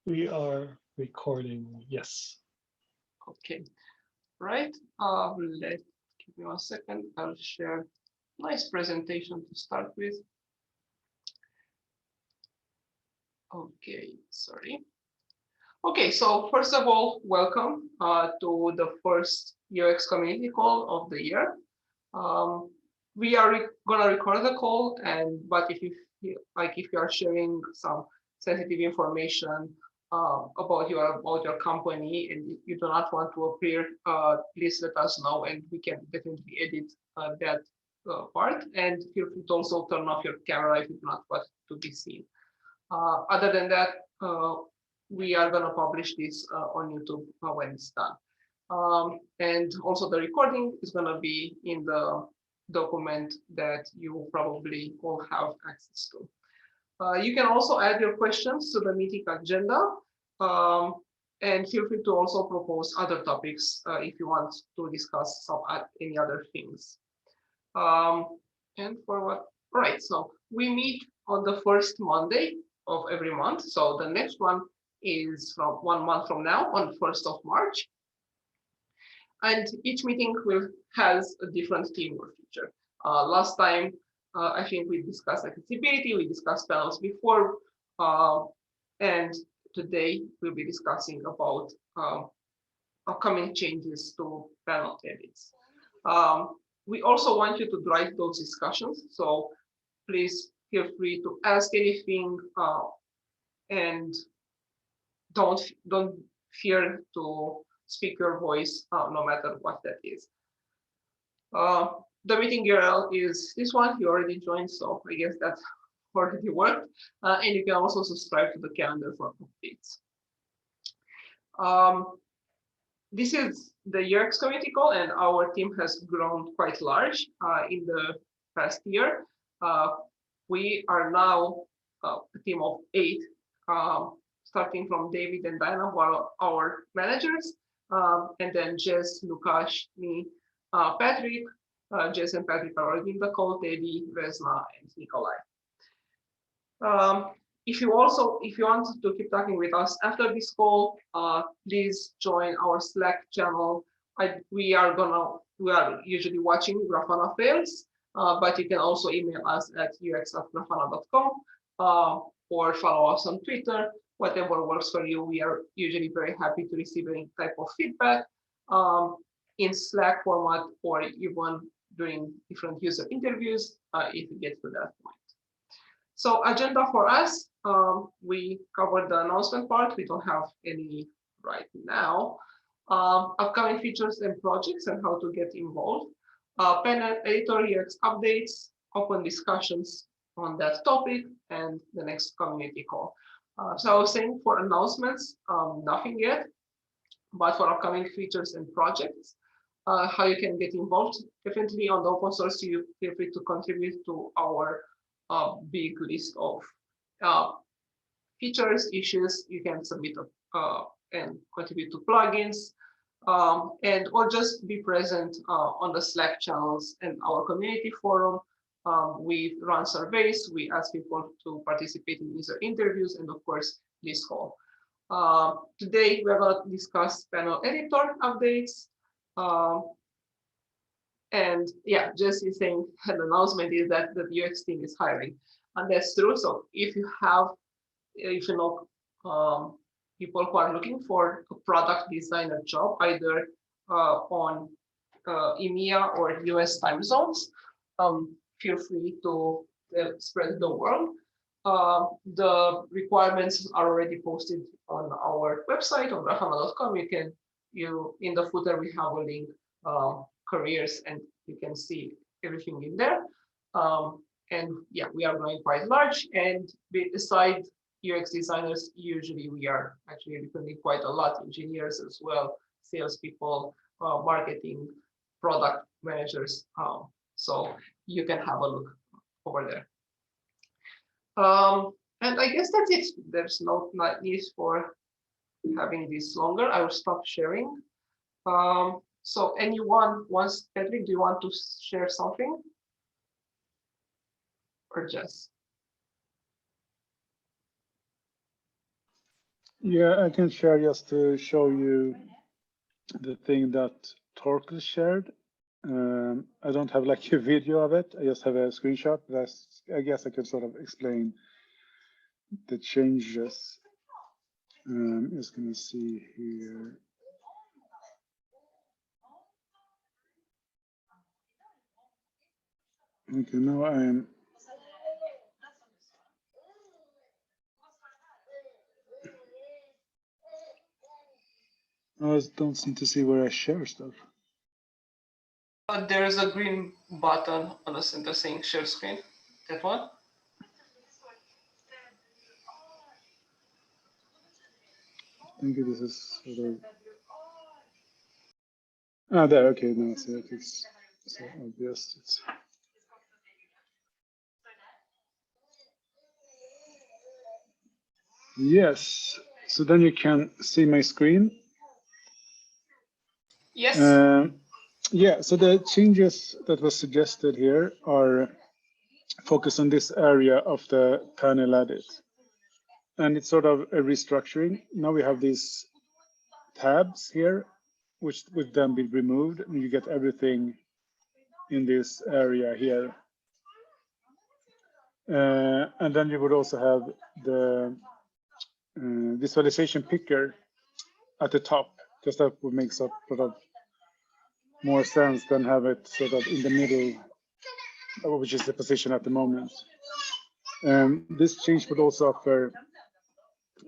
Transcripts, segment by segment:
We are recording, yes. Okay, right. Let Give me 1 second. I'll share nice presentation to start with. Okay, sorry. Okay, so first of all, welcome to the first UX community call of the year. Um, we are gonna record the call, but if you feel like if you are sharing some sensitive information about your company and if you do not want to appear, please let us know and we can definitely edit that part. And feel free to also turn off your camera if you do not want to be seen. Other than that, we are gonna publish this on YouTube when it's done. And also the recording is going to be in the document that you probably all have access to. You can also add your questions to the meeting agenda, um, and feel free to also propose other topics if you want to discuss any other things. And for what? All right, so we meet on the first Monday of every month. So the next one is from 1 month from now on 1st of March. And each meeting has a different theme or feature. Last time, I think we discussed accessibility, we discussed panels before, and today we'll be discussing about upcoming changes to panel edits. We also want you to drive those discussions, so please feel free to ask anything and don't fear to speak your voice no matter what that is. The meeting URL is this one. You already joined, so I guess that already worked. And you can also subscribe to the calendar for updates. This is the UX community call, and our team has grown quite large in the past year. We are now a team of 8, starting from David and Diana, who are our managers, and then Jess, Lukash, me, Patrick. Jess and Patrick are already in the call, Teddy, Vesna, and Nikolai. If you want to keep talking with us after this call, please join our Slack channel. We are usually watching Grafana fails, but you can also email us at ux@grafana.com or follow us on Twitter. Whatever works for you. We are usually very happy to receive any type of feedback in Slack format or even during different user interviews if we get to that point. So agenda for us, we covered the announcement part. We don't have any right now. Upcoming features and projects and how to get involved. Panel editor UX updates, open discussions on that topic, and the next community call. So I was saying for announcements, nothing yet, but for upcoming features and projects, how you can get involved. Definitely on the open source, you feel free to contribute to our big list of features, issues. You can submit and contribute to plugins, and or just be present on the Slack channels and our community forum. We run surveys, we ask people to participate in user interviews, and of course, this call. Today, we're going to discuss panel editor updates. And yeah, just saying an announcement is that the UX team is hiring. And that's true. So if you know people who are looking for a product designer job, either on EMEA or US time zones, feel free to spread the word. The requirements are already posted on our website on grafana.com. In the footer we have a link, careers, and you can see everything in there. And yeah, we are growing quite large. And beside UX designers, usually we are actually recruiting quite a lot, engineers as well, salespeople, marketing, product managers. So you can have a look over there. And I guess that's it. There's no need for having this longer. I will stop sharing. So anyone wants, Patrick, do you want to share something? Or just? Yeah, I can share just to show you the thing that Torkel shared. I don't have like a video of it. I just have a screenshot. I guess I could sort of explain the changes. Just gonna see here. Okay, now I don't seem to see where I share stuff. There is a green button on the center saying share screen. That one? I think this is sort of. Ah, there. Okay, now I see it. It's so obvious. It's. Yes. So then you can see my screen. Yes. Yeah. So the changes that was suggested here are focused on this area of the panel edit, and it's sort of a restructuring. Now we have these tabs here, which would then be removed, and you get everything in this area here. And then you would also have the visualization picker at the top, because that would make sort of more sense than have it sort of in the middle, which is the position at the moment. This change would also offer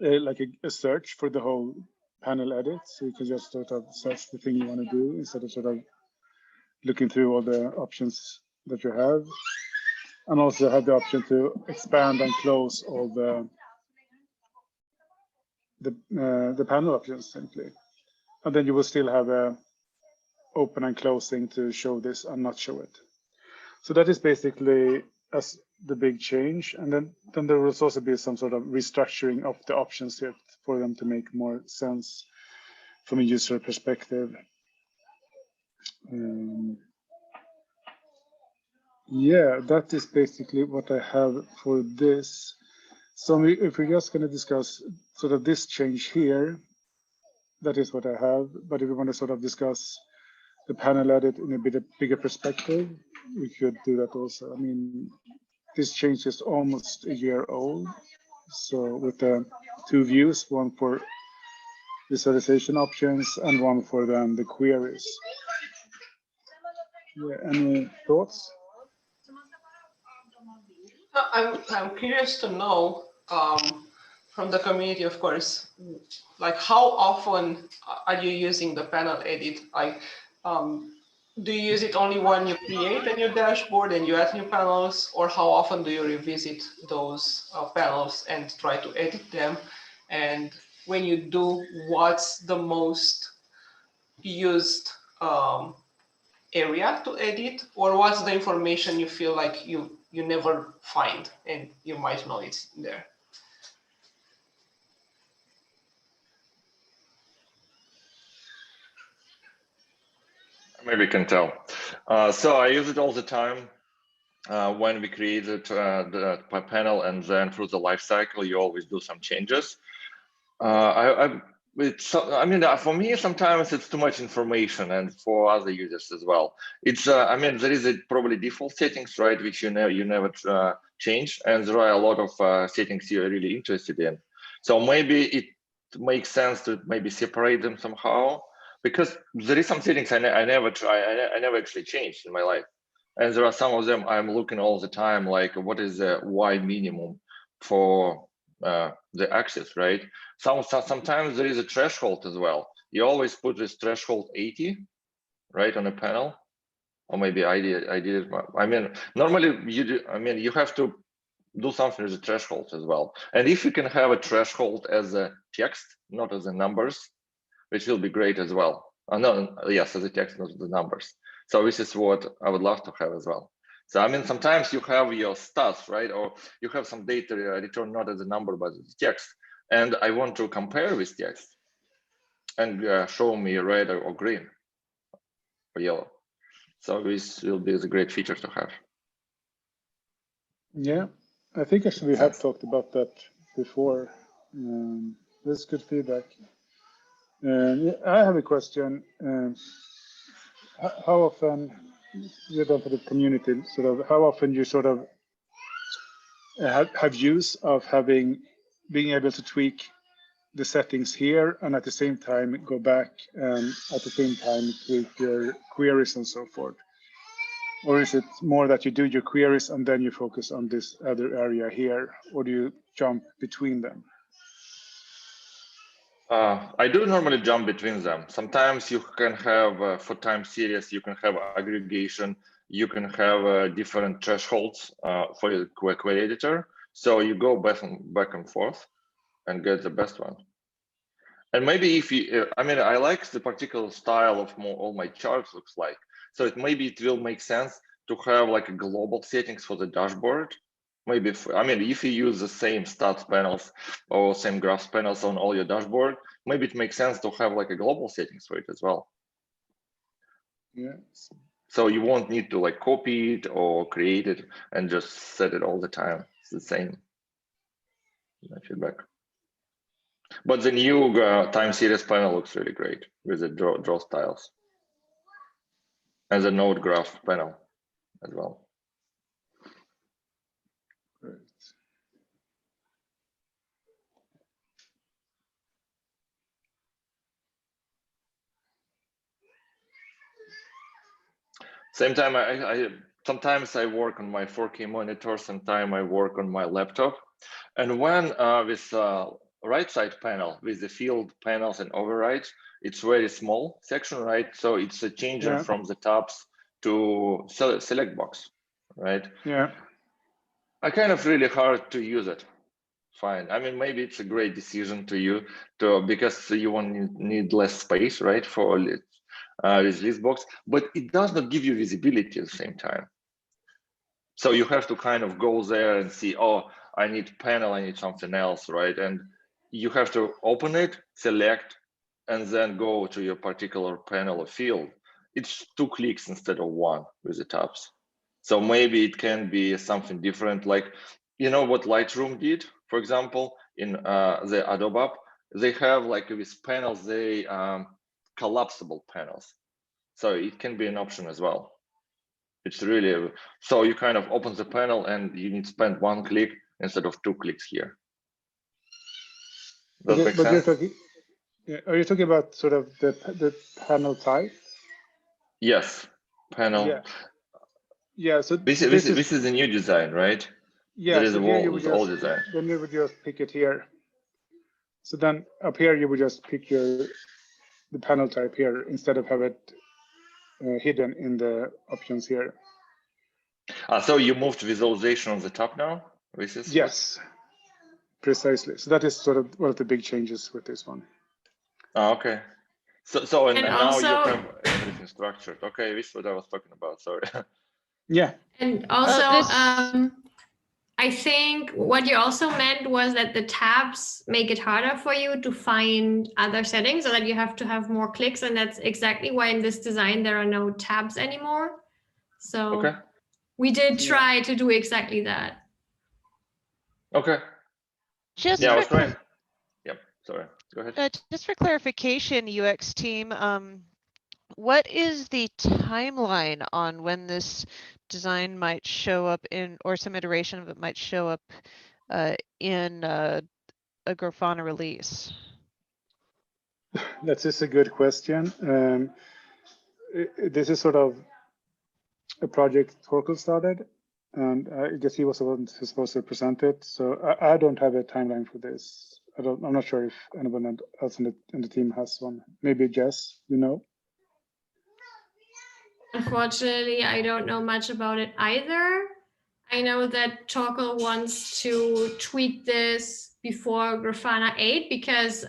like a search for the whole panel edit, so you can just sort of search the thing you want to do instead of sort of looking through all the options that you have, and also have the option to expand and close all the panel options simply, and then you will still have a open and closing to show this and not show it. So that is basically as the big change, and then there will also be some sort of restructuring of the options here for them to make more sense from a user perspective. Yeah, that is basically what I have for this. So if we're just going to discuss sort of this change here, that is what I have. But if we want to sort of discuss the panel edit in a bit bigger perspective, we could do that also. I mean, this change is almost a year old. So with the two views, one for visualization options and one for then the queries. Yeah, any thoughts? I'm curious to know from the community, of course, like how often are you using the panel edit? Like, do you use it only when you create a new dashboard and you add new panels, or how often do you revisit those panels and try to edit them? And when you do, what's the most used area to edit, or what's the information you feel like you never find and you might know it's there? Maybe you can tell. So I use it all the time. When we created the panel, and then through the life cycle, you always do some changes. I mean, for me, sometimes it's too much information, and for other users as well. It's, I mean, there is probably default settings, right, which you never change, and there are a lot of settings you're really interested in. So maybe it makes sense to maybe separate them somehow, because there is some settings I never actually changed in my life, and there are some of them I'm looking all the time, like what is the Y minimum for the access, right? Sometimes there is a threshold as well. You always put this threshold 80, right, on a panel, or maybe I did it. I mean, normally you do. I mean, you have to do something with the threshold as well. And if you can have a threshold as a text, not as a numbers, which will be great as well. No, yes, as a text, not the numbers. So this is what I would love to have as well. So I mean, sometimes you have your stats, right? Or you have some data returned not as a number, but as text. And I want to compare with text and show me red or green or yellow. So this will be a great feature to have. Yeah, I think actually we have talked about that before. That's good feedback. I have a question. How often, you don't for the community, sort of, how often you sort of have use of being able to tweak the settings here and at the same time go back and at the same time tweak your queries and so forth? Or is it more that you do your queries and then you focus on this other area here, or do you jump between them? I do normally jump between them. Sometimes you can have, for time series, you can have aggregation, you can have different thresholds for your query editor. So you go back and forth and get the best one. And maybe if you, I mean, I like the particular style of all my charts looks like. So maybe it will make sense to have like a global settings for the dashboard. Maybe, if you use the same stats panels or same graphs panels on all your dashboard, maybe it makes sense to have like a global settings for it as well. Yes. So you won't need to like copy it or create it and just set it all the time. It's the same. My feedback. But the new time series panel looks really great with the draw styles and the node graph panel as well. Great. Same time, I sometimes I work on my 4K monitor, sometimes I work on my laptop. And when with right side panel with the field panels and overrides, it's very small section, right? So it's a changing from the tabs to select box, right? Yeah. I kind of really hard to use it. Fine. I mean, maybe it's a great decision because you won't need less space, right, for this list box, but it does not give you visibility at the same time. So you have to kind of go there and see, oh, I need panel, I need something else, right? And you have to open it, select, and then go to your particular panel or field. It's 2 clicks instead of 1 with the tabs. So maybe it can be something different, like, you know what Lightroom did, for example, in the Adobe app, they have like with panels, they collapsible panels. So it can be an option as well. It's really, so you kind of open the panel and you need to spend 1 click instead of 2 clicks here. Does that make sense? Are you talking about sort of the panel type? Yes, panel. Yeah. Yeah. So this is a new design, right? Yeah. There is so here you would old design. Then you would just pick it here. So then up here you would just pick the panel type here instead of have it hidden in the options here. So you moved visualization on the top now? Yes, precisely. So that is sort of one of the big changes with this one. Oh, okay. So and now also, you have everything structured. Okay, this is what I was talking about. Sorry. Yeah. And also, I think what you also meant was that the tabs make it harder for you to find other settings, so that you have to have more clicks, and that's exactly why in this design there are no tabs anymore. So we did try to do exactly that. Okay. Just I was trying. Yep. Sorry. Go ahead. Just for clarification, UX team, what is the timeline on when this design might show up in, or some iteration of it might show up in a Grafana release? That is a good question. This is sort of a project Torkel started, and I guess he was the one who's supposed to present it. So I don't have a timeline for this. I'm not sure if anyone else in the team has one. Maybe Jess, you know? Unfortunately, I don't know much about it either. I know that Torkel wants to tweak this before Grafana 8 because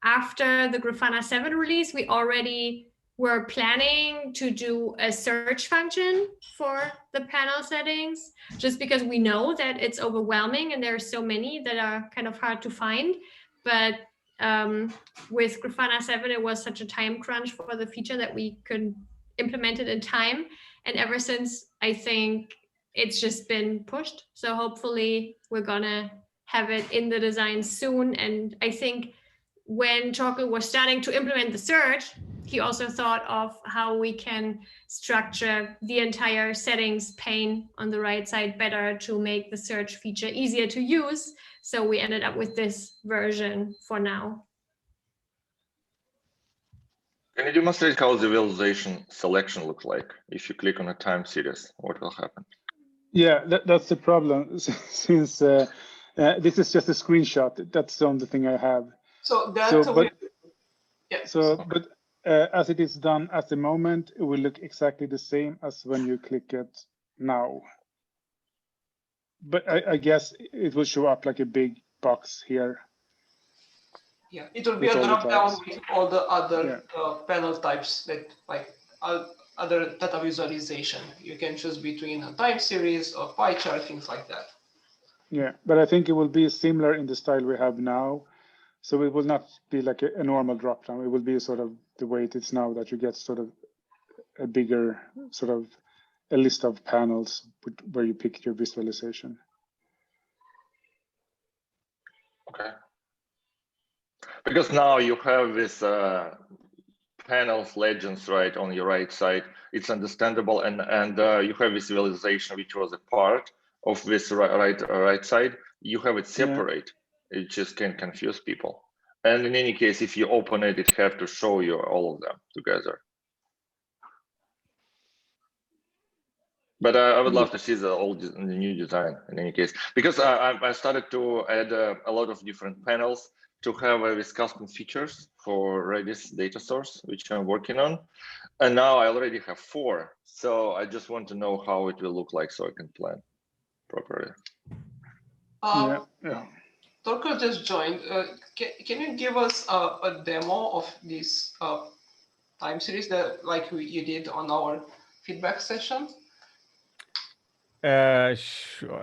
after the Grafana 7 release, we already were planning to do a search function for the panel settings, just because we know that it's overwhelming and there are so many that are kind of hard to find. But with Grafana 7, it was such a time crunch for the feature that we could implement it in time. And ever since, I think it's just been pushed. So hopefully we're gonna have it in the design soon. And I think when Torkel was starting to implement the search, he also thought of how we can structure the entire settings pane on the right side better to make the search feature easier to use. So we ended up with this version for now. Can you demonstrate how the visualization selection looks like? If you click on a time series, what will happen? Yeah, that's the problem. Since this is just a screenshot, that's the only thing I have. So that but as it is done at the moment, it will look exactly the same as when you click it now. But I guess it will show up like a big box here. Yeah, it will be a drop down with all the other panel types that like other data visualization. You can choose between a time series or pie chart, things like that. Yeah, but I think it will be similar in the style we have now. So it will not be like a normal drop down. It will be sort of the way it is now, that you get sort of a bigger sort of a list of panels where you pick your visualization. Okay. Because now you have this panels legends right on your right side. It's understandable, and you have this visualization which was a part of this right side. You have it separate. Yeah. It just can confuse people. And in any case, if you open it, it have to show you all of them together. But I would love to see the new design in any case, because I started to add a lot of different panels to have these custom features for Redis data source, which I'm working on. And now I already have 4. So I just want to know how it will look like so I can plan properly. Torkel just joined. Can you give us a demo of this time series that you did on our feedback session? Sure.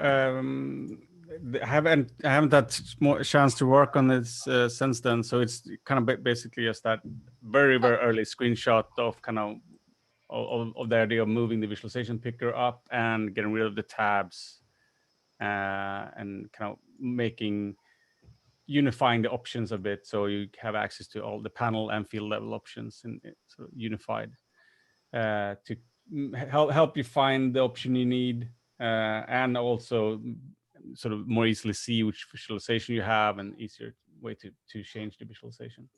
I haven't had more chance to work on this since then. So it's kind of basically just that very early screenshot of kind of the idea of moving the visualization picker up and getting rid of the tabs and kind of unifying the options a bit, so you have access to all the panel and field level options and sort of unified to help you find the option you need. And also sort of more easily see which visualization you have, and easier way to change the visualization.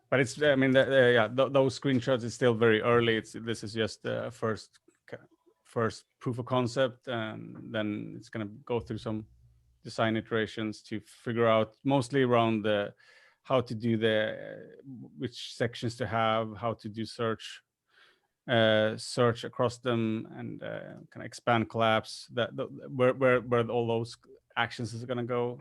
But it's, I mean, those screenshots is still very early. This is just the first proof of concept, and then it's going to go through some design iterations to figure out, mostly around how to do which sections to have, how to do search across them, and kind of expand collapse, where all those actions is going to go.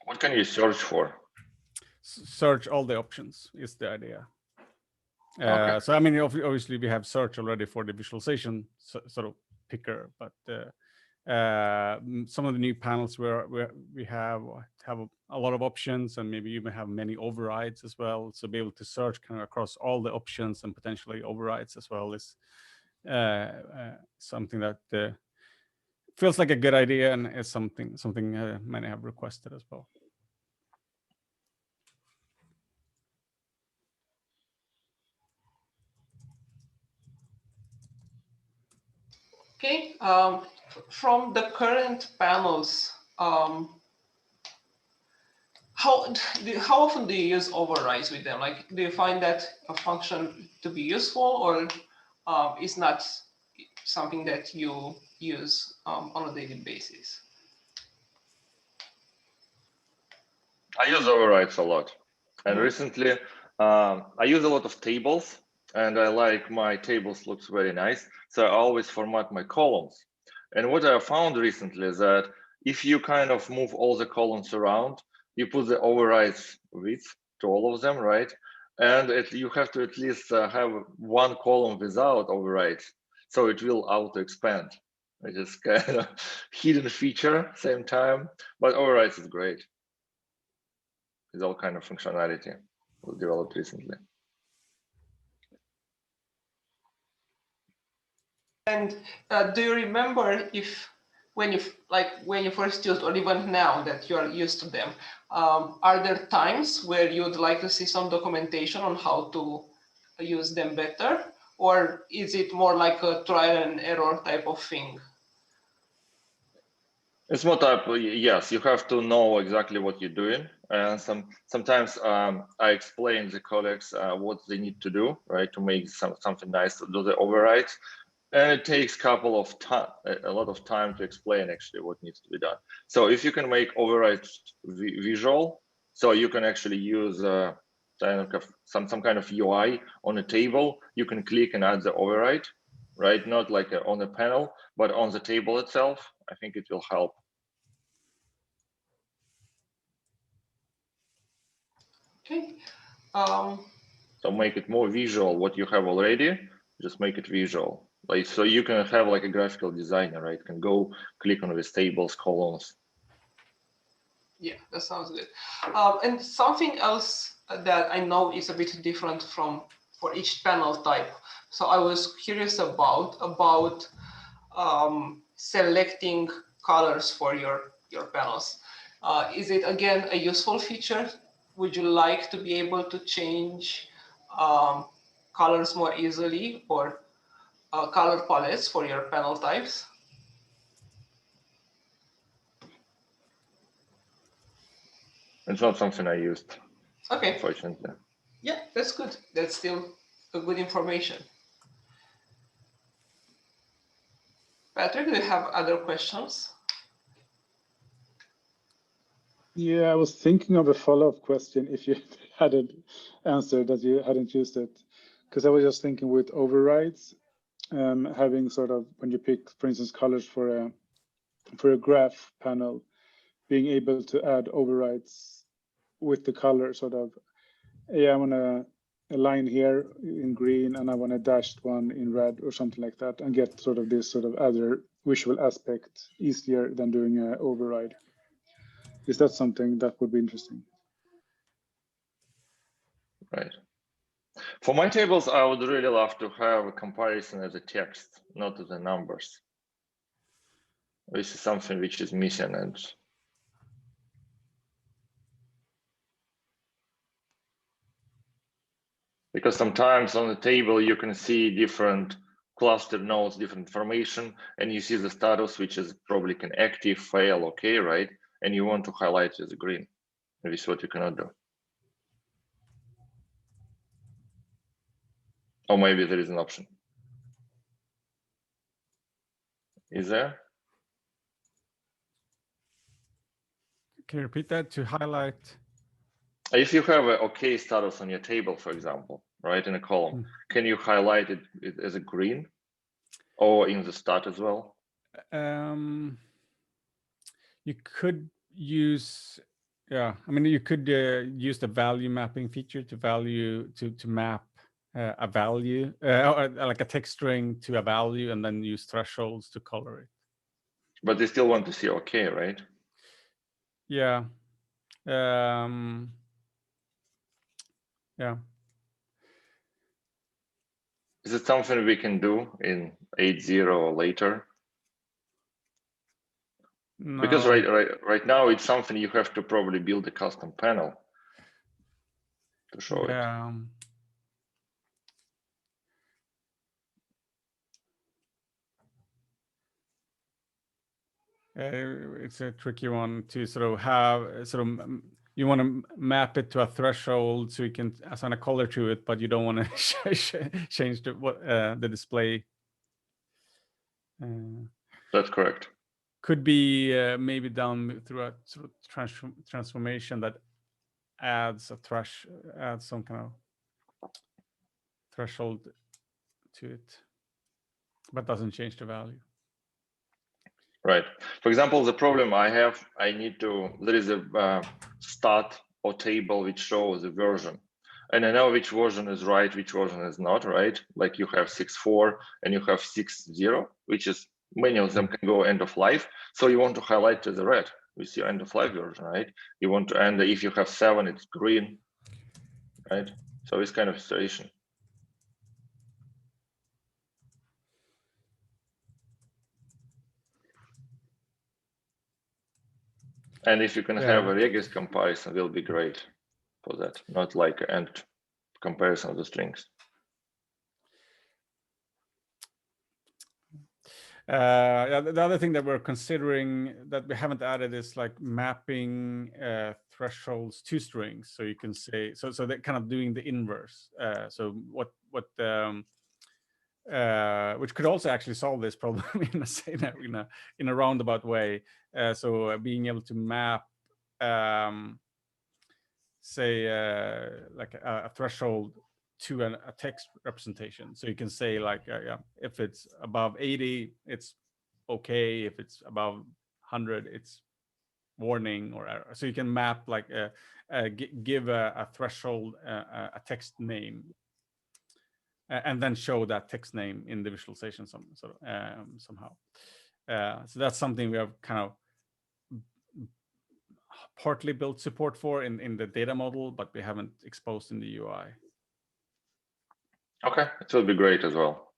What can you search for? Search all the options is the idea. Okay. So I mean, obviously we have search already for the visualization sort of picker, but some of the new panels where we have a lot of options, and maybe even have many overrides as well. So be able to search kind of across all the options and potentially overrides as well is something that feels like a good idea, and is something many have requested as well. Okay, from the current panels, how often do you use overrides with them? Like, do you find that a function to be useful, or is not something that you use on a daily basis? I use overrides a lot, and recently I use a lot of tables, and I like my tables looks very nice, so I always format my columns. And what I found recently is that if you kind of move all the columns around, you put the overrides width to all of them, right? And you have to at least have one column without overrides, so it will auto expand. It is kind of hidden feature, same time, but overrides is great. It's all kind of functionality we developed recently. And do you remember if when you first used, or even now that you are used to them, are there times where you'd like to see some documentation on how to use them better, or is it more like a trial and error type of thing? It's more type, yes, you have to know exactly what you're doing. And sometimes I explain the colleagues what they need to do, right, to make something nice, to do the overrides. And it takes a lot of time to explain actually what needs to be done. So if you can make overrides visual, so you can actually use some kind of UI on a table, you can click and add the override, right? Not like on a panel, but on the table itself. I think it will help. Okay. So make it more visual, what you have already, just make it visual. Like, so you can have like a graphical designer, right? Can go click on these tables, columns. Yeah, that sounds good. And something else that I know is a bit different for each panel type. So I was curious about selecting colors for your panels. Is it again a useful feature? Would you like to be able to change colors more easily, or color palettes for your panel types? It's not something I used. Okay. Unfortunately. Yeah, that's good. That's still a good information. Patrick, do you have other questions? Yeah, I was thinking of a follow-up question if you hadn't answered that you hadn't used it, because I was just thinking with overrides, having sort of when you pick, for instance, colors for a graph panel, being able to add overrides with the color, sort of, yeah, I want a line here in green and I want a dashed one in red or something like that, and get sort of this sort of other visual aspect easier than doing an override. Is that something that would be interesting? Right. For my tables, I would really love to have a comparison as a text, not as the numbers. This is something which is missing, and because sometimes on the table you can see different cluster nodes, different information, and you see the status, which is probably can active, fail, okay, right? And you want to highlight it as green. This is what you cannot do. Or maybe there is an option. Is there? Can you repeat that to highlight? If you have a OK status on your table, for example, right, in a column, can you highlight it as a green or in the start as well? You could use, yeah, I mean, you could use the value mapping feature to map a value, or like a text string to a value, and then use thresholds to color it. But they still want to see OK, right? Yeah. Yeah. Is it something we can do in 8.0 or later? No. Because right now it's something you have to probably build a custom panel to show it. It's a tricky one to sort of have you want to map it to a threshold so you can assign a color to it, but you don't want to change the display. That's correct. Could be maybe done through a sort of transformation that adds some kind of threshold to it, but doesn't change the value. Right. For example, the problem I have, there is a stat or table which shows the version. And I know which version is right, which version is not, right? Like you have 6.4 and you have 6.0, which is many of them can go end of life. So you want to highlight to the red with your end of life version, right? You want to end, if you have 7, it's green, right? So it's kind of situation. And if you can Yeah. have a regis comparison, will be great for that. Not like end comparison of the strings. Yeah, the other thing that we're considering that we haven't added is like mapping thresholds to strings. So you can say, so they're kind of doing the inverse. So which could also actually solve this problem in a roundabout way. So being able to map, say, like a threshold to a text representation. So you can say like, yeah, if it's above 80, it's okay. If it's above 100, it's warning or error. So you can map like give a threshold, a text name, and then show that text name in the visualization somehow. So that's something we have kind of partly built support for in the data model, but we haven't exposed in the UI. Okay, it will be great as well.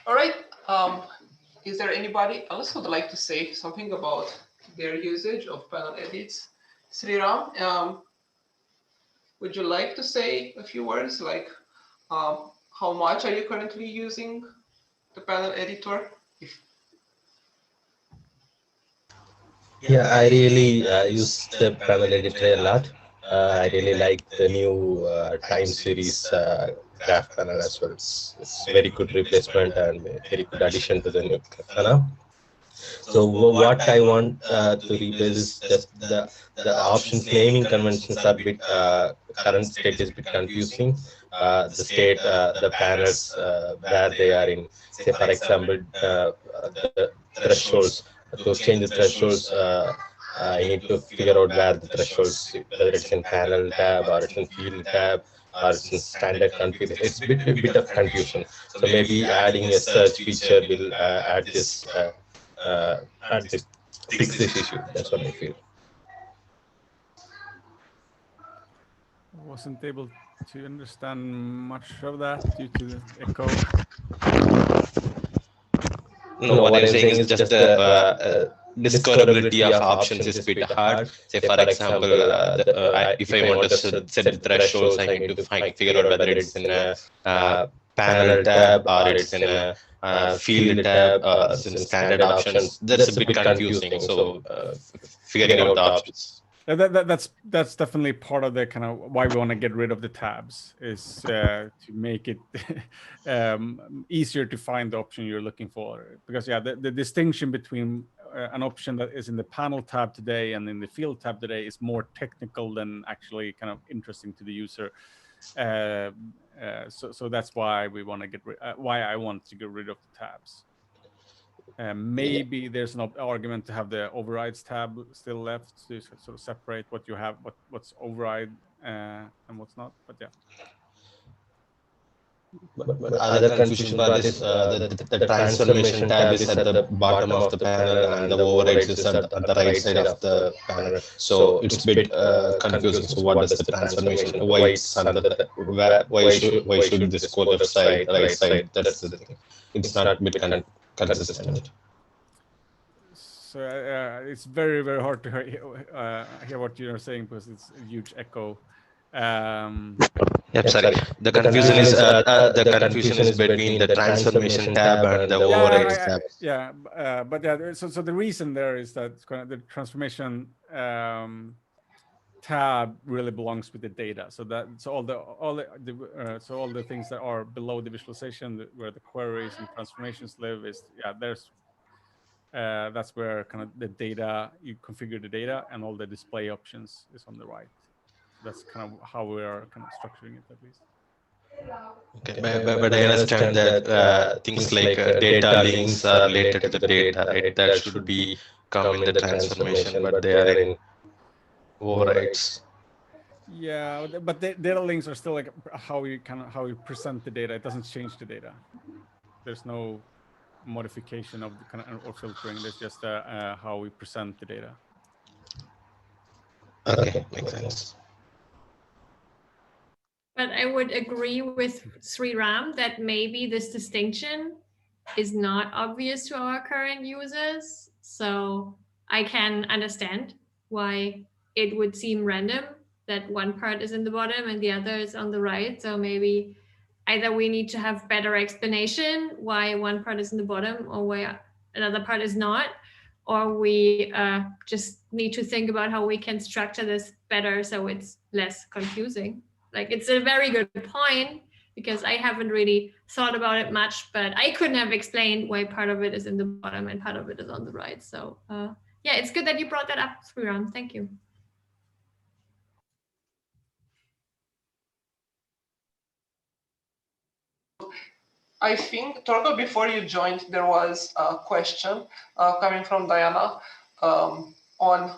All right. Is there anybody else who would like to say something about their usage of panel edits? Sriram, would you like to say a few words, like how much are you currently using the panel editor? Yeah, I really use the panel editor a lot. I really like the new time series graph panel as well. It's very good replacement and very good addition to the new Grafana. So what I want to replace is just the options naming conventions are bit current state is bit confusing. The state, the panels where they are in, say for example, the thresholds. To change the thresholds, I need to figure out where the thresholds, whether it's in panel tab or it's in field tab or it's in standard configuration. It's a bit of confusion. So maybe adding a search feature will add this. Fix this issue. That's what I feel. I wasn't able to understand much of that due to the echo. No, what I'm saying is just the discoverability of options is a bit hard. Say, for example, if I want to set the thresholds, I need to figure out whether it's in a panel tab or it's in a field tab or it's in standard options. That's a bit confusing. So figuring out the options. That's definitely part of the kind of why we want to get rid of the tabs, is to make it easier to find the option you're looking for. Because yeah, the distinction between an option that is in the panel tab today and in the field tab today is more technical than actually kind of interesting to the user. So that's why we want to why I want to get rid of the tabs. Maybe there's an argument to have the overrides tab still left to sort of separate what you have, what's override and what's not. But yeah. But other confusion part is the transformation tab is at the bottom of the panel and the overrides is at the right side of the panel. So it's a bit confusing. So what does the transformation? Why it's under the why should this go left side, right side? That's the thing. It's not a bit consistent. So it's very, very hard to hear what you're saying because it's a huge echo. Yep, sorry. The confusion is between the transformation tab and the overrides tab. Yeah, but yeah. So the reason there is that the transformation tab really belongs with the data. So all the things that are below the visualization, where the queries and transformations live, is that's where kind of the data, you configure the data, and all the display options is on the right. So that's kind of how we are kind of structuring it, at least. Okay, but I understand that things like data links are related to the data, right? That should be come in the transformation, but they are in overrides. Yeah, but the data links are still like how you present the data. It doesn't change the data. There's no modification of the kind of or filtering. There's just how we present the data. Okay, makes sense. But I would agree with Sriram that maybe this distinction is not obvious to our current users. So I can understand why it would seem random that one part is in the bottom and the other is on the right. So maybe either we need to have better explanation why one part is in the bottom or why another part is not, or we just need to think about how we can structure this better so it's less confusing. Like, it's a very good point because I haven't really thought about it much, but I couldn't have explained why part of it is in the bottom and part of it is on the right. So yeah, it's good that you brought that up, Sriram. Thank you. I think, Torgo, before you joined, there was a question coming from Diana on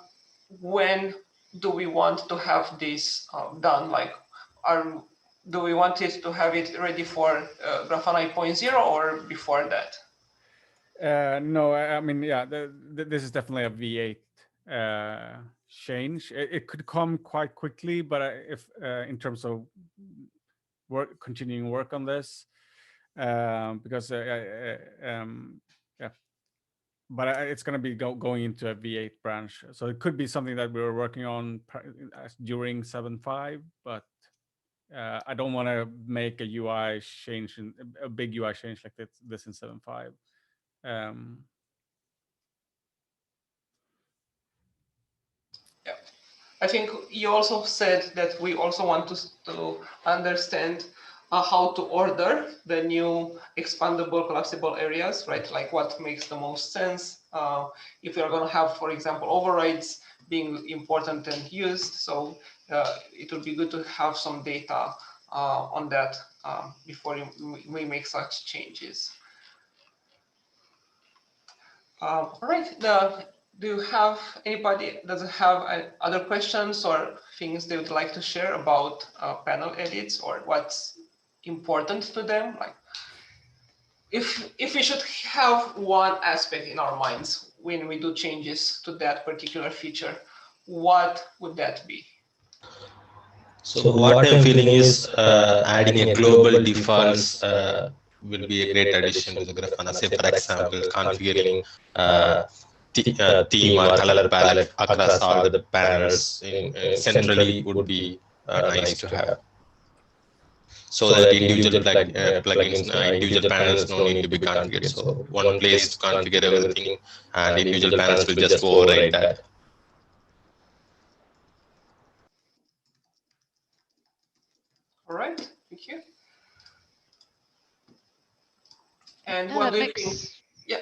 when do we want to have this done? Like, do we want it to have it ready for Grafana 8.0 or before that? No, I mean, yeah, this is definitely a V8 change. It could come quite quickly, but if in terms of continuing work on this, because yeah, but it's going to be going into a V8 branch, so it could be something that we were working on during 7.5, but I don't want to make a UI change, a big UI change like this in 7.5. Yeah, I think you also said that we also want to understand how to order the new expandable collapsible areas, right? Like what makes the most sense if you're going to have, for example, overrides being important and used. So it would be good to have some data on that before we make such changes. All right. Do you have anybody doesn't have other questions or things they would like to share about panel edits or what's important to them? Like, if we should have one aspect in our minds when we do changes to that particular feature, what would that be? So what I'm feeling is adding a global defaults will be a great addition to the Grafana. Say, for example, configuring theme or color palette across all the panels centrally would be nice to have. So that individual plugins, individual panels no need to be configured. So one place to configure everything, and individual panels will just override that. All right, thank you. And what do you think? Yeah.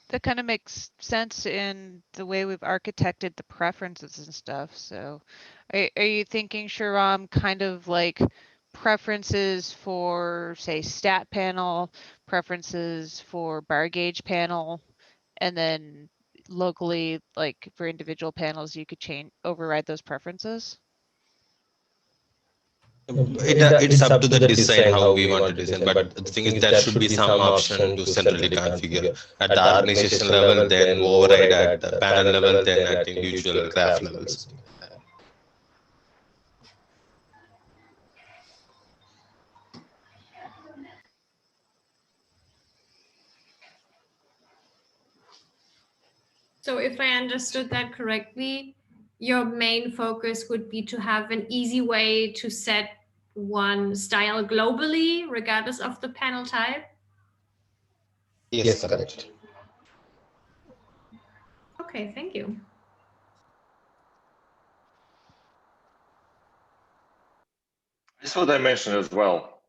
That kind of makes sense in the way we've architected the preferences and stuff. So are you thinking, Sriram, kind of like preferences for, say, stat panel, preferences for bar gauge panel, and then locally, like for individual panels, you could override those preferences? It's up to the design how we want to design, but the thing is there should be some option to centrally configure at the organization level, then override at the panel level, then at individual graph levels. So if I understood that correctly, your main focus would be to have an easy way to set one style globally, regardless of the panel type? Yes, correct. Okay, thank you. This is what I mentioned as well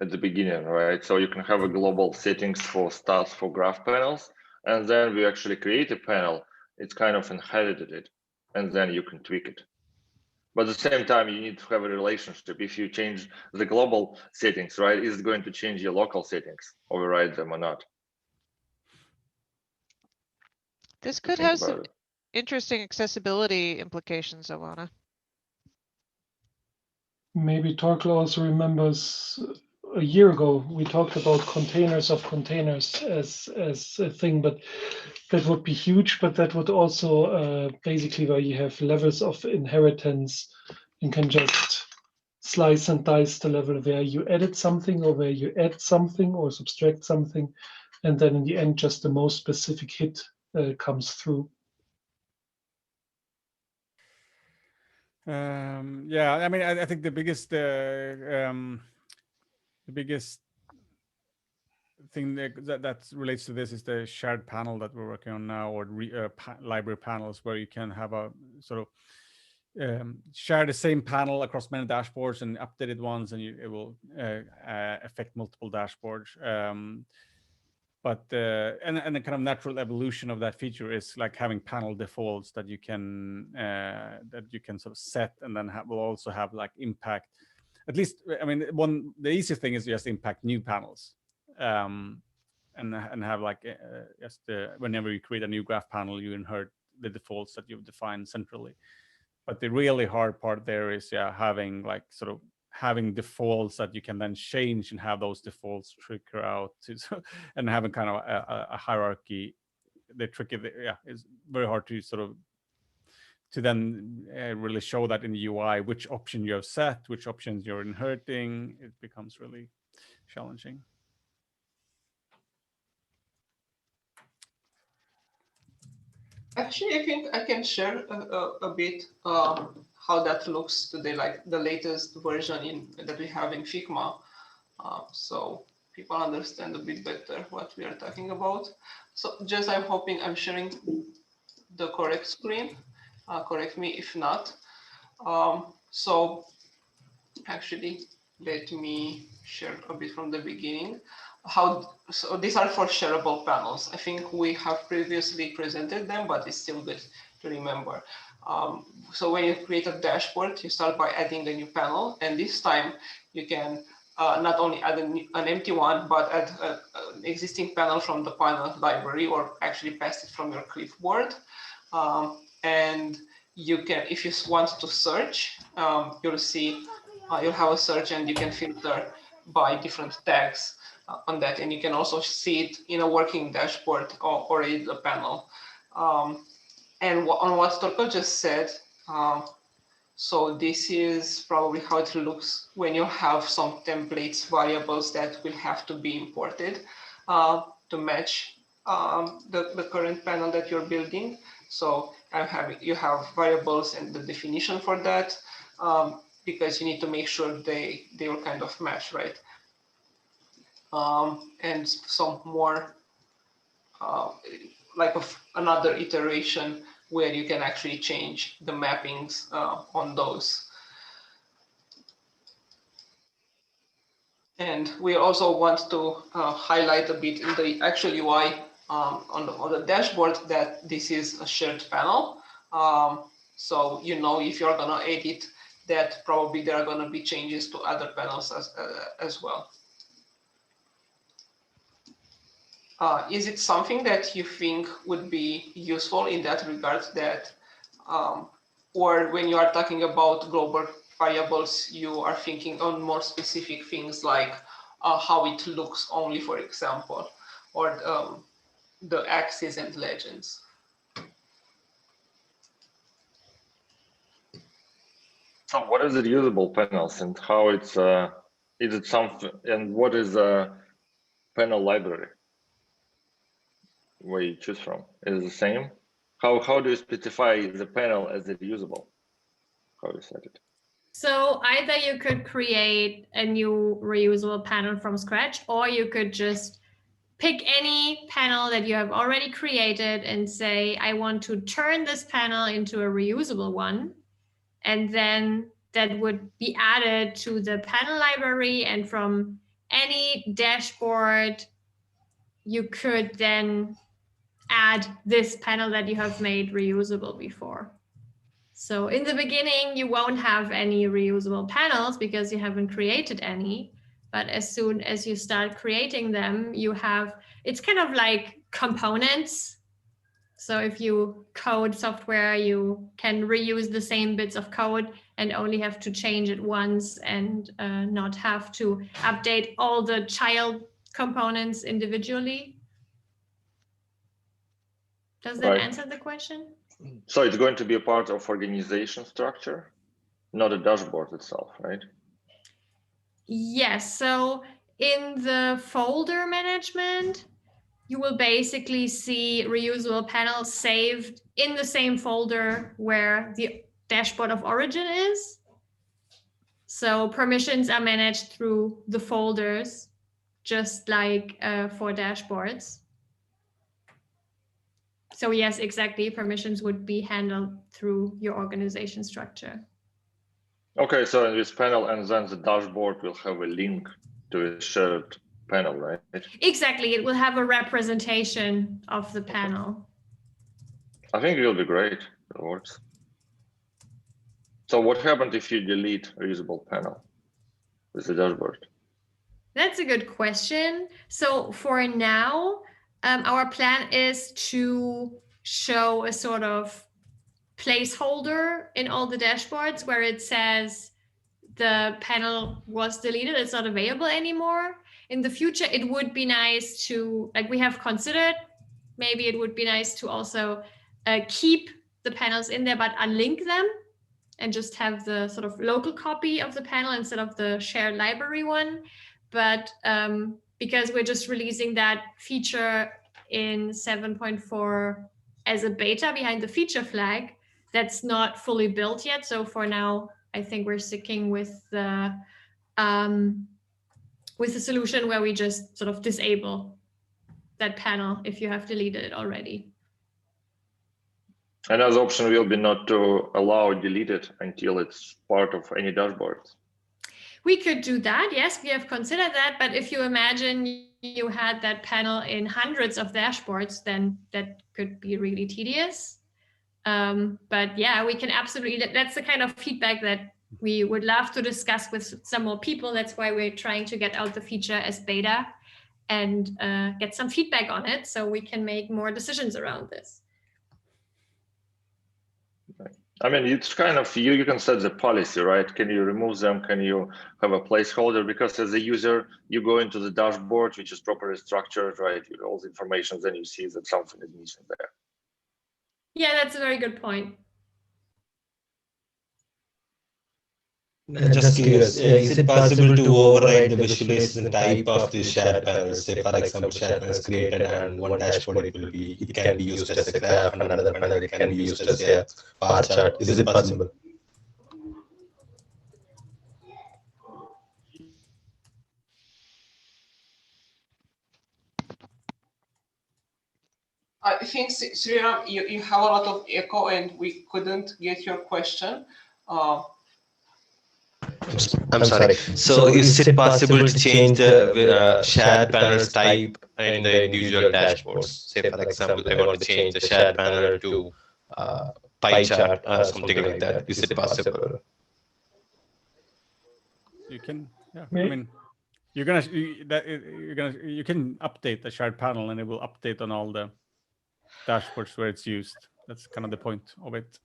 at the beginning, right? So you can have a global settings for styles for graph panels, and then we actually create a panel. It's kind of inherited it, and then you can tweak it. But at the same time, you need to have a relationship. If you change the global settings, right, is it going to change your local settings, override them or not? This could have some interesting accessibility implications, Oana. Maybe Torkel also remembers a year ago we talked about containers of containers as a thing, but that would be huge. But that would also basically where you have levels of inheritance and can just slice and dice the level where you edit something or where you add something or subtract something, and then in the end just the most specific hit comes through. Yeah, I mean, I think the biggest thing that relates to this is the shared panel that we're working on now, or library panels, where you can have a sort of share the same panel across many dashboards and updated ones, and it will affect multiple dashboards. But and the kind of natural evolution of that feature is like having panel defaults that you can sort of set, and then will also have like impact. At least, I mean, the easiest thing is just impact new panels, and have like just whenever you create a new graph panel, you inherit the defaults that you've defined centrally. But the really hard part there is having like sort of having defaults that you can then change and have those defaults trigger out and having kind of a hierarchy. The trick is very hard to sort of to then really show that in the UI, which option you have set, which options you're inheriting. It becomes really challenging. Actually, I think I can share a bit how that looks today, like the latest version that we have in Figma, so people understand a bit better what we are talking about. So just I'm hoping I'm sharing the correct screen. Correct me if not. So actually, let me share a bit from the beginning. So these are for shareable panels. I think we have previously presented them, but it's still good to remember. So when you create a dashboard, you start by adding a new panel, and this time you can not only add an empty one, but add an existing panel from the panel library, or actually pass it from your clipboard. And you can, if you want to search, you'll see, you'll have a search, and you can filter by different tags on that, and you can also see it in a working dashboard or in the panel. And on what Torko just said, so this is probably how it looks when you have some templates variables that will have to be imported to match the current panel that you're building. So you have variables and the definition for that, because you need to make sure they will kind of match, right? And some more like another iteration where you can actually change the mappings on those. And we also want to highlight a bit in the actual UI on the dashboard that this is a shared panel. So if you're gonna edit that, probably there are gonna be changes to other panels as well. Is it something that you think would be useful in that regard, that or when you are talking about global variables, you are thinking on more specific things like how it looks only, for example, or the axes and legends? So what is it usable panels, and how it's is it something, and what is a panel library where you choose from? Is it the same? How do you specify the panel as it usable? How do you set it? So either you could create a new reusable panel from scratch, or you could just pick any panel that you have already created and say, I want to turn this panel into a reusable one. And then that would be added to the panel library. And from any dashboard, you could then add this panel that you have made reusable before. So in the beginning, you won't have any reusable panels because you haven't created any. But as soon as you start creating them, it's kind of like components. So if you code software, you can reuse the same bits of code and only have to change it once, and not have to update all the child components individually. Does that answer the question? So it's going to be a part of organization structure, not a dashboard itself, right? Yes, so in the folder management, you will basically see reusable panels saved in the same folder where the dashboard of origin is. So permissions are managed through the folders, just like for dashboards. So yes, exactly, permissions would be handled through your organization structure. Okay, so in this panel, and then the dashboard will have a link to a shared panel, right? Exactly, it will have a representation of the panel. I think it will be great. It works. So what happened if you delete a reusable panel with the dashboard? That's a good question. So for now, our plan is to show a sort of placeholder in all the dashboards where it says the panel was deleted, it's not available anymore. In the future, it would be nice to, like we have considered, maybe it would be nice to also keep the panels in there, but unlink them and just have the sort of local copy of the panel instead of the shared library one. But because we're just releasing that feature in 7.4 as a beta behind the feature flag, that's not fully built yet. So for now, I think we're sticking with the solution where we just sort of disable that panel if you have deleted it already. Another option will be not to allow delete it until it's part of any dashboard. We could do that, yes, we have considered that, but if you imagine you had that panel in hundreds of dashboards, then that could be really tedious. But yeah, we can absolutely, that's the kind of feedback that we would love to discuss with some more people. That's why we're trying to get out the feature as beta and get some feedback on it so we can make more decisions around this. I mean, it's kind of, you can set the policy, right? Can you remove them? Can you have a placeholder? Because as a user, you go into the dashboard, which is properly structured, right? You all the information, then you see that something is missing there. Yeah, that's a very good point. Just curious, is it possible to override the visualization type of the shared panels? Say, for example, shared panel is created and one dashboard it can be used as a graph, and another panel it can be used as a bar chart. Is it possible? I think, Sriram, you have a lot of echo and we couldn't get your question. I'm sorry. So is it possible to change the shared panels type in the individual dashboards? Say, for example, I want to change the shared panel to pie chart or something like that. Is it possible? You can, yeah. Me- I mean, you can update the shared panel, and it will update on all the dashboards where it's used. That's kind of the point of it.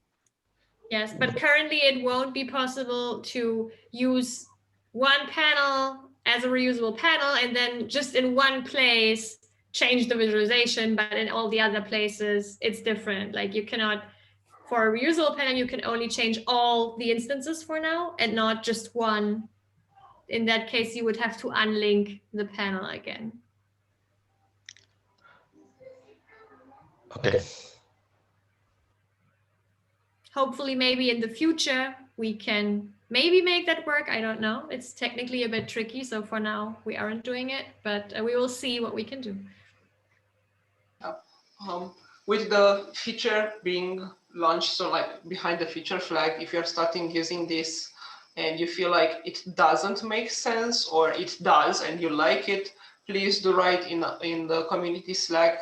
Yes, but currently it won't be possible to use one panel as a reusable panel and then just in one place change the visualization, but in all the other places it's different. Like you cannot, for a reusable panel, you can only change all the instances for now and not just one. In that case, you would have to unlink the panel again. Okay. Hopefully, maybe in the future, we can maybe make that work. I don't know. It's technically a bit tricky. So for now, we aren't doing it, but we will see what we can do. With the feature being launched, so like behind the feature flag, if you're starting using this and you feel like it doesn't make sense or it does and you like it, please do write in the community Slack.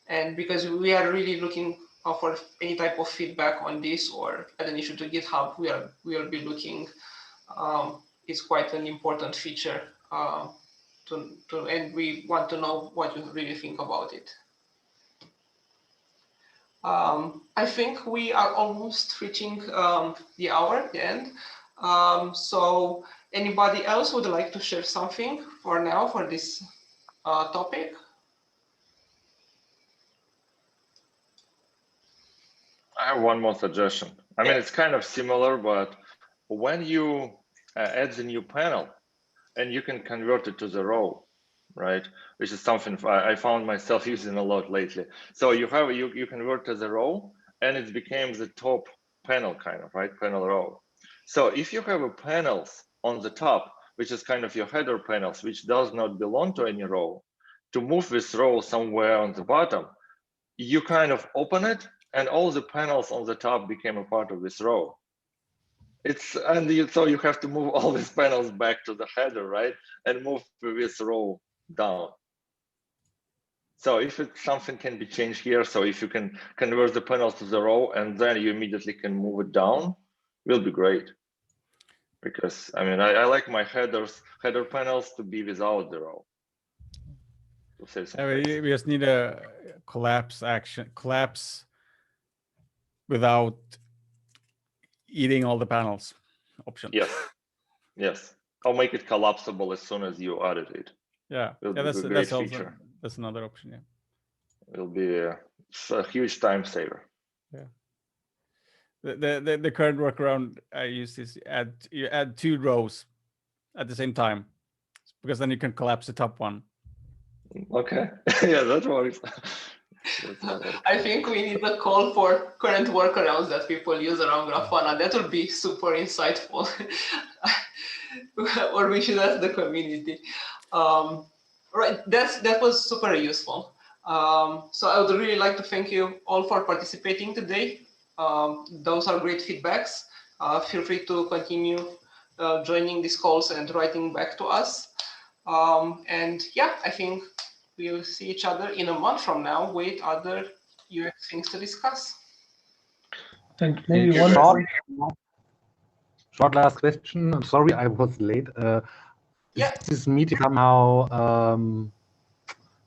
And because we are really looking for any type of feedback on this or add an issue to GitHub, we will be looking. It's quite an important feature and we want to know what you really think about it. I think we are almost reaching the hour, the end. So anybody else would like to share something for now for this topic? I have one more suggestion. I mean, it's kind of similar, but when you adds a new panel, and you can convert it to the row, right? Which is something I found myself using a lot lately. So you convert to the row, and it became the top panel kind of, right? Panel row. So if you have a panels on the top, which is kind of your header panels, which does not belong to any row, to move this row somewhere on the bottom, you kind of open it, and all the panels on the top became a part of this row. So you have to move all these panels back to the header, right? And move this row down. So if something can be changed here, so if you can convert the panels to the row and then you immediately can move it down, will be great. Because I mean, I like my header panels to be without the row. We just need a collapse without eating all the panels option. Yes. I'll make it collapsible as soon as you added it. Yeah, that's also that's another option. Yeah, it'll be a huge time saver. Yeah. The current workaround I use is you add 2 rows at the same time, because then you can collapse the top one. Okay. Yeah, that works. I think we need a call for current workarounds that people use around Grafana. That would be super insightful. Or we should ask the community. Right, that was super useful. So I would really like to thank you all for participating today. Those are great feedbacks. Feel free to continue joining these calls and writing back to us. And yeah, I think we'll see each other in a month from now with other UX things to discuss. And maybe one short last question. I'm sorry I was late. Is this meeting somehow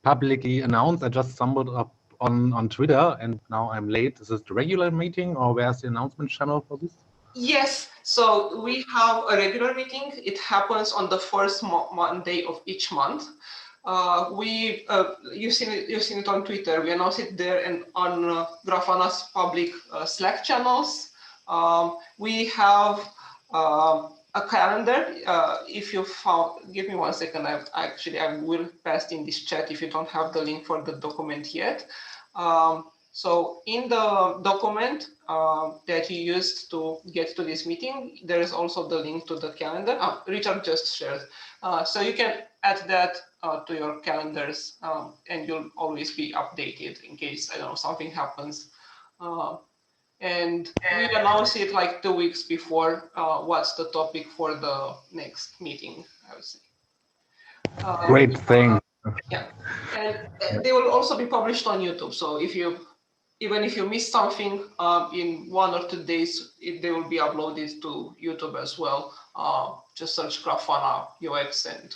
publicly announced? I just stumbled up on Twitter and now I'm late. Is this the regular meeting or where's the announcement channel for this? Yes, so we have a regular meeting. It happens on the first Monday of each month. You've seen it on Twitter. We announce it there and on Grafana's public Slack channels. We have a calendar. If you found, give me 1 second. I will paste in this chat if you don't have the link for the document yet. So in the document that you used to get to this meeting, there is also the link to the calendar. Richard just shared. So you can add that to your calendars and you'll always be updated in case, I don't know, something happens. And we announce it like 2 weeks before what's the topic for the next meeting, I would say. Great thing. Yeah, and they will also be published on YouTube. So even if you miss something in 1 or 2 days, they will be uploaded to YouTube as well. Just search Grafana UX and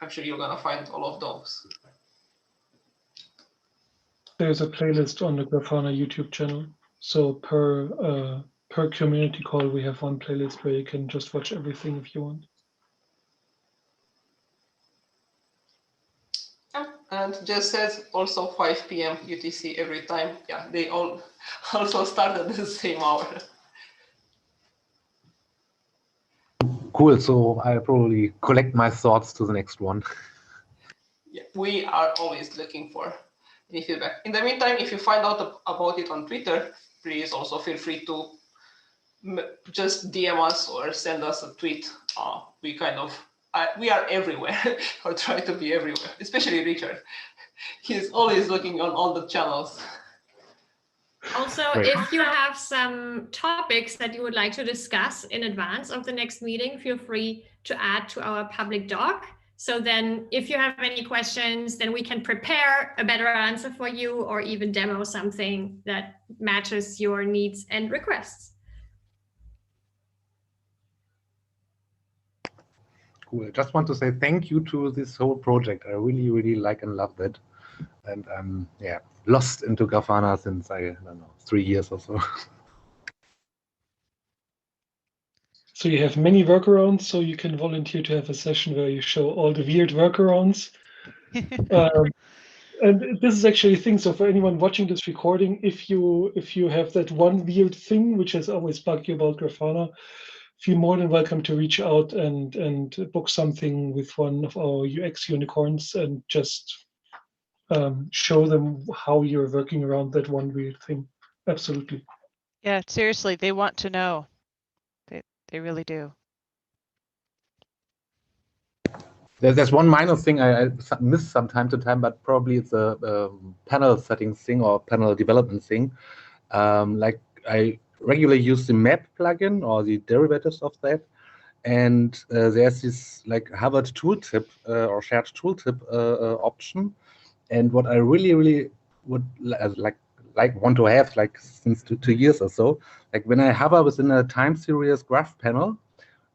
actually you're gonna find all of those. There's a playlist on the Grafana YouTube channel. So per community call, we have one playlist where you can just watch everything if you want. And just says also 5 p.m. UTC every time. Yeah, they all also start at the same hour. Cool. So I'll probably collect my thoughts to the next one. Yeah, we are always looking for any feedback. In the meantime, if you find out about it on Twitter, please also feel free to just DM us or send us a tweet. We are everywhere, or try to be everywhere, especially Richard. He's always looking on all the channels. Also, if you have some topics that you would like to discuss in advance of the next meeting, feel free to add to our public doc. So then if you have any questions, then we can prepare a better answer for you or even demo something that matches your needs and requests. Cool. Just want to say thank you to this whole project. I really, really like and love it. And I'm lost into Grafana since I don't know, 3 years or so. So you have many workarounds, so you can volunteer to have a session where you show all the weird workarounds. And this is actually a thing. So for anyone watching this recording, if you have that one weird thing which has always bugged you about Grafana, feel more than welcome to reach out and book something with one of our UX unicorns and just show them how you're working around that one weird thing. Absolutely. Yeah, seriously, they want to know. They really do. There's one minor thing I miss from time to time, but probably it's a panel settings thing or panel development thing. Like I regularly use the map plugin or the derivatives of that, and there's this like Harvard tooltip or shared tooltip option. And what I really would want to have like since 2 years or so, like when I hover within a time series graph panel,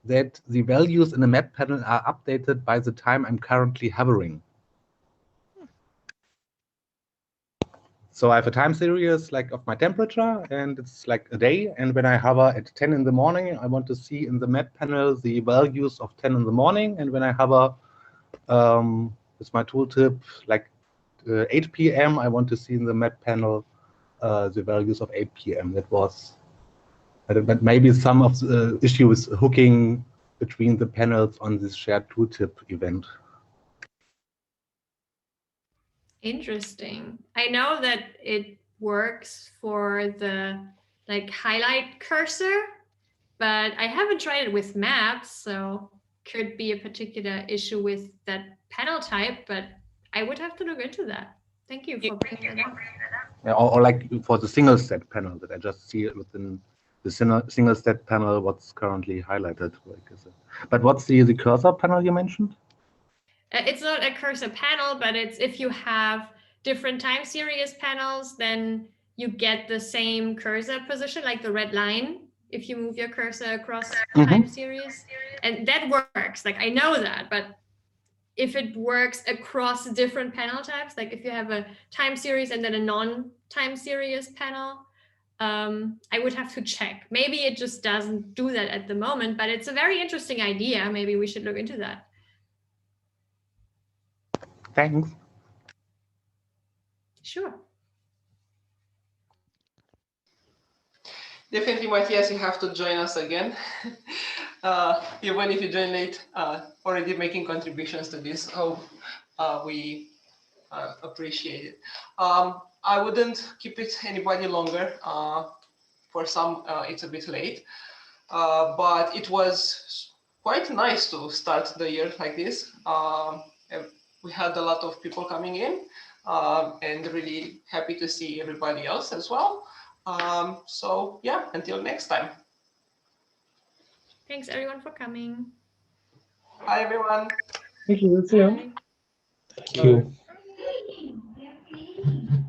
that the values in the map panel are updated by the time I'm currently hovering. So I have a time series like of my temperature, and it's like a day. And when I hover at 10 in the morning, I want to see in the map panel the values of 10 in the morning. And when I hover with my tooltip like 8 p.m., I want to see in the map panel the values of 8 p.m. That was, but maybe some of the issue is hooking between the panels on this shared tooltip event. Interesting. I know that it works for the like highlight cursor, but I haven't tried it with maps, so could be a particular issue with that panel type, but I would have to look into that. Thank you for bringing that up. Yeah, or like for the single set panel that I just see it within the single set panel, what's currently highlighted. But what's the cursor panel you mentioned? It's not a cursor panel, but it's if you have different time series panels, then you get the same cursor position, like the red line, if you move your cursor across time series. And that works. Like I know that, but if it works across different panel types, like if you have a time series and then a non-time series panel, I would have to check. Maybe it just doesn't do that at the moment, but it's a very interesting idea. Maybe we should look into that. Thanks. Sure. Definitely, Matthias, you have to join us again. Even if you join late, already making contributions to this. We appreciate it. I wouldn't keep it anybody longer. For some, it's a bit late, but it was quite nice to start the year like this. We had a lot of people coming in, and really happy to see everybody else as well. So yeah, until next time. Thanks everyone for coming. Bye everyone. Thank you. See you. Bye. Thank you.